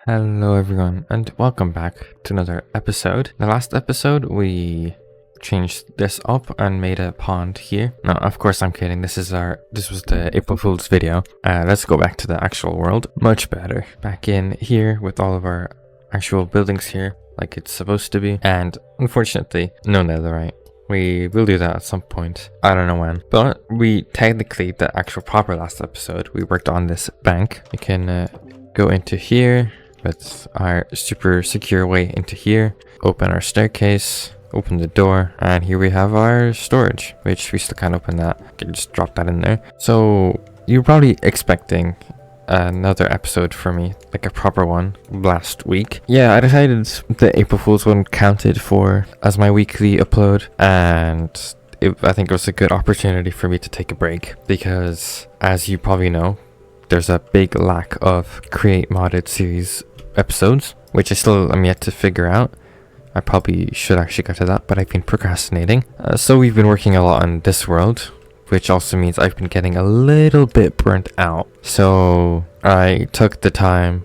Hello everyone and welcome back to another episode. In the last episode we changed this up and made a pond here. No, of course I'm kidding. This was the April Fool's video. Let's go back to the actual world. Much better. Back in here with all of our actual buildings here like it's supposed to be. And unfortunately, no netherite. We will do that at some point. I don't know when. But we technically, the actual proper last episode, we worked on this bank. We can go into here with our super secure way into here. Open our staircase. Open the door. And here we have our storage, which we still can't open that. I can just drop that in there. So you're probably expecting another episode for me, like a proper one, last week. Yeah, I decided the April Fool's one counted for as my weekly upload, and I think it was a good opportunity for me to take a break because, as you probably know, there's a big lack of create modded series episodes, which I still am yet to figure out. I probably should actually get to that, but I've been procrastinating. So we've been working a lot on this world, which also means I've been getting a little bit burnt out. So I took the time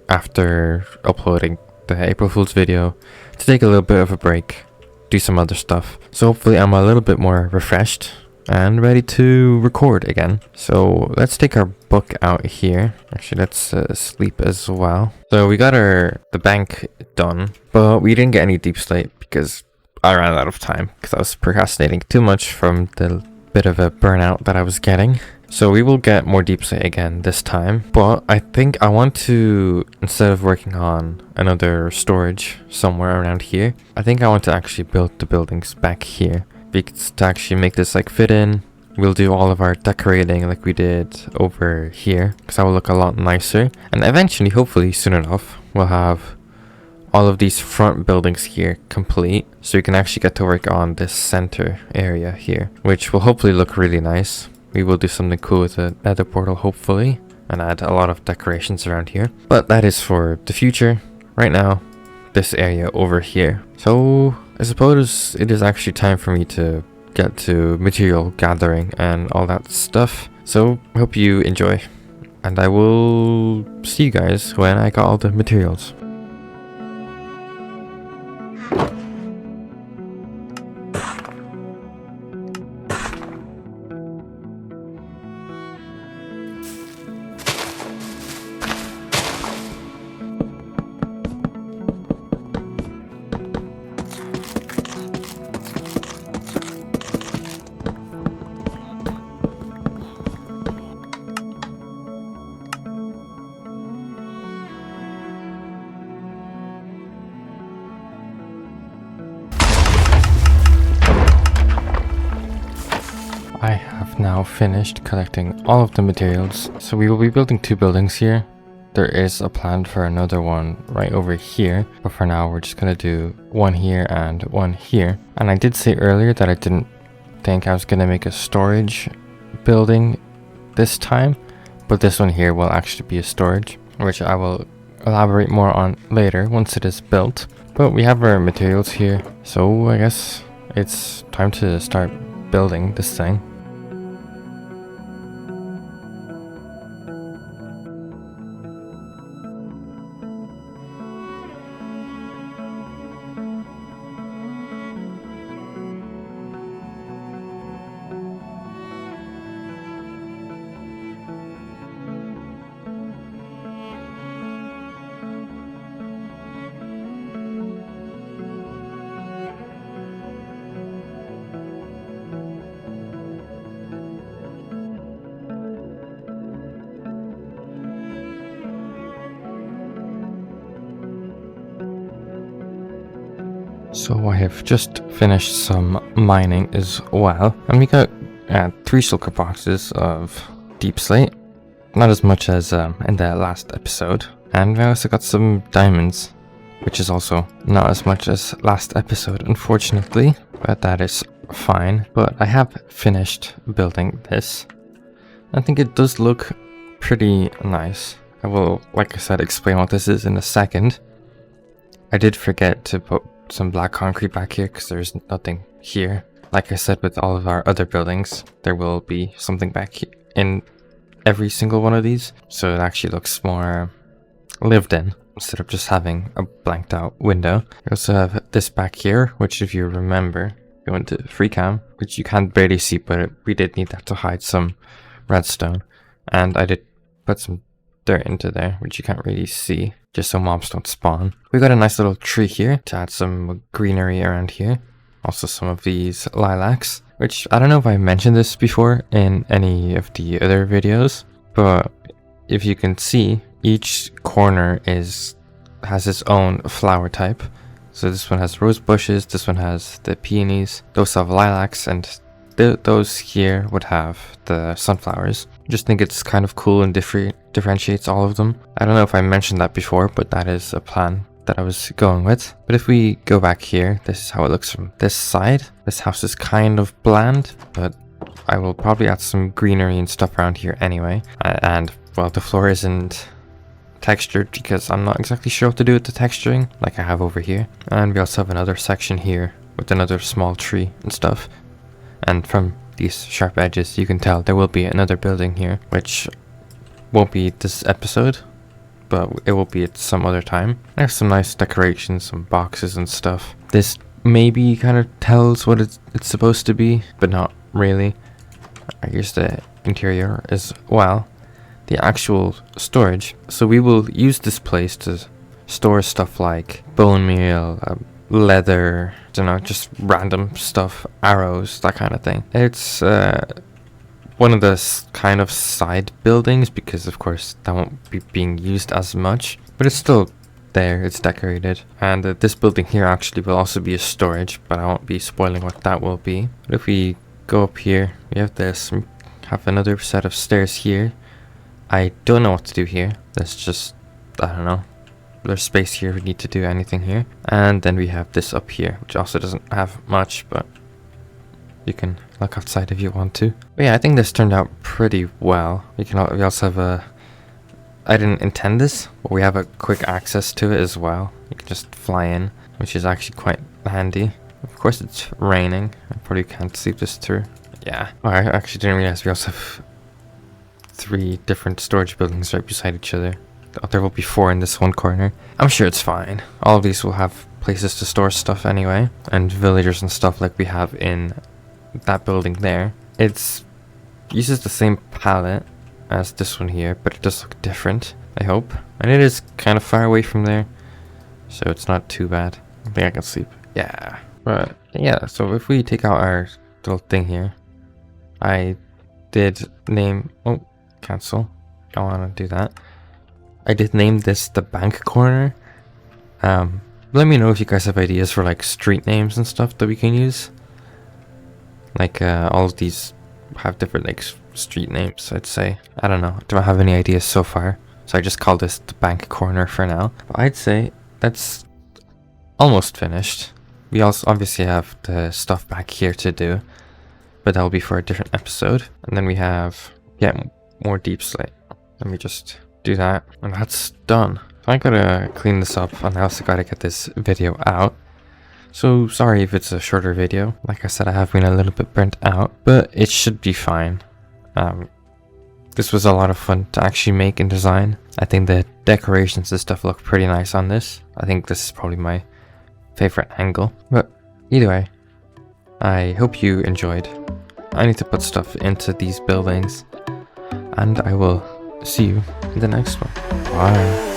after uploading the April Fool's video to take a little bit of a break, do some other stuff. So hopefully I'm a little bit more refreshed and ready to record again. So let's take our book out here. Actually, let's sleep as well. So we got the bank done, but we didn't get any deep slate because I ran out of time because I was procrastinating too much from the bit of a burnout that I was getting. So we will get more deep slate again this time, but I think I want to, instead of working on another storage somewhere around here, I think I want to actually build the buildings back here because to actually make this like fit in. We'll do all of our decorating like we did over here because that will look a lot nicer, and eventually, hopefully soon enough, we'll have all of these front buildings here complete, so we can actually get to work on this center area here, which will hopefully look really nice. We will do something cool with the nether portal hopefully, and add a lot of decorations around here, but that is for the future. Right now, this area over here. So I suppose it is actually time for me to get to material gathering and all that stuff. So I hope you enjoy, and I will see you guys when I got all the materials. I have now finished collecting all of the materials, so we will be building two buildings here. There is a plan for another one right over here, but for now we're just gonna do one here and one here. And I did say earlier that I didn't think I was gonna make a storage building this time, but this one here will actually be a storage, which I will elaborate more on later once it is built. But we have our materials here, so I guess it's time to start building this thing. So I have just finished some mining as well, and we got 3 shulker boxes of deep slate, not as much as in the last episode, and we also got some diamonds, which is also not as much as last episode unfortunately, but that is fine. But I have finished building this. I think it does look pretty nice. I will, like I said, explain what this is in a second. I did forget to put some black concrete back here because there's nothing here. Like I said, with all of our other buildings, there will be something back here in every single one of these, so it actually looks more lived in. instead of just having a blanked out window. We also have this back here, which if you remember, go into free cam, which you can't barely see, but we did need that to hide some redstone. And I did put some dirt into there, which you can't really see, just so mobs don't spawn. We got a nice little tree here to add some greenery around here. Also some of these lilacs, which I don't know if I mentioned this before in any of the other videos, but if you can see, each corner has its own flower type. So this one has rose bushes, this one has the peonies, those have lilacs, and those here would have the sunflowers. Just think it's kind of cool and differentiates all of them. I don't know if I mentioned that before, but that is a plan that I was going with. But if we go back here, this is how it looks from this side. This house is kind of bland, but I will probably add some greenery and stuff around here anyway. And well, the floor isn't textured because I'm not exactly sure what to do with the texturing like I have over here. And we also have another section here with another small tree and stuff. And from these sharp edges, you can tell there will be another building here, which won't be this episode, but it will be at some other time. There's some nice decorations, some boxes and stuff. This maybe kind of tells what it's supposed to be, but not really. Here's the interior as well. The actual storage. So we will use this place to store stuff like bone meal, leather, you know, just random stuff, arrows, that kind of thing. It's one of the kind of side buildings because of course that won't be being used as much, but it's still there, it's decorated. And this building here actually will also be a storage, but I won't be spoiling what that will be. But if we go up here, we have this, we have another set of stairs here. I don't know what to do here. That's just, I don't know. There's space here if we need to do anything here. And then we have this up here, which also doesn't have much, but you can look outside if you want to. But yeah, I think this turned out pretty well. We also have a, I didn't intend this, but we have a quick access to it as well. You can just fly in, which is actually quite handy. Of course it's raining. I probably can't sleep this through. Yeah. Oh, I actually didn't realize we also have 3 different storage buildings right beside each other. There will be 4 in this one corner. I'm sure it's fine. All of these will have places to store stuff anyway, and villagers and stuff like we have in that building there. It uses the same palette as this one here, but it does look different, I hope. And it is kind of far away from there, so it's not too bad. I think I can sleep. Yeah. But yeah, so if we take out our little thing here, I did name, oh, cancel. Don't want to do that. I did name this the bank corner. Let me know if you guys have ideas for like street names and stuff that we can use. Like all of these have different like street names, I'd say. I don't know. I don't have any ideas so far. So I just call this the bank corner for now. But I'd say that's almost finished. We also obviously have the stuff back here to do, but that will be for a different episode. And then we have, yeah, more deep slate. Let me just do that, and that's done. So I gotta clean this up, and I also gotta get this video out. So sorry if it's a shorter video. Like I said, I have been a little bit burnt out, but it should be fine. This was a lot of fun to actually make and design. I think the decorations and stuff look pretty nice on this. I think this is probably my favorite angle. But either way, I hope you enjoyed. I need to put stuff into these buildings, and I will see you in the next one. Bye.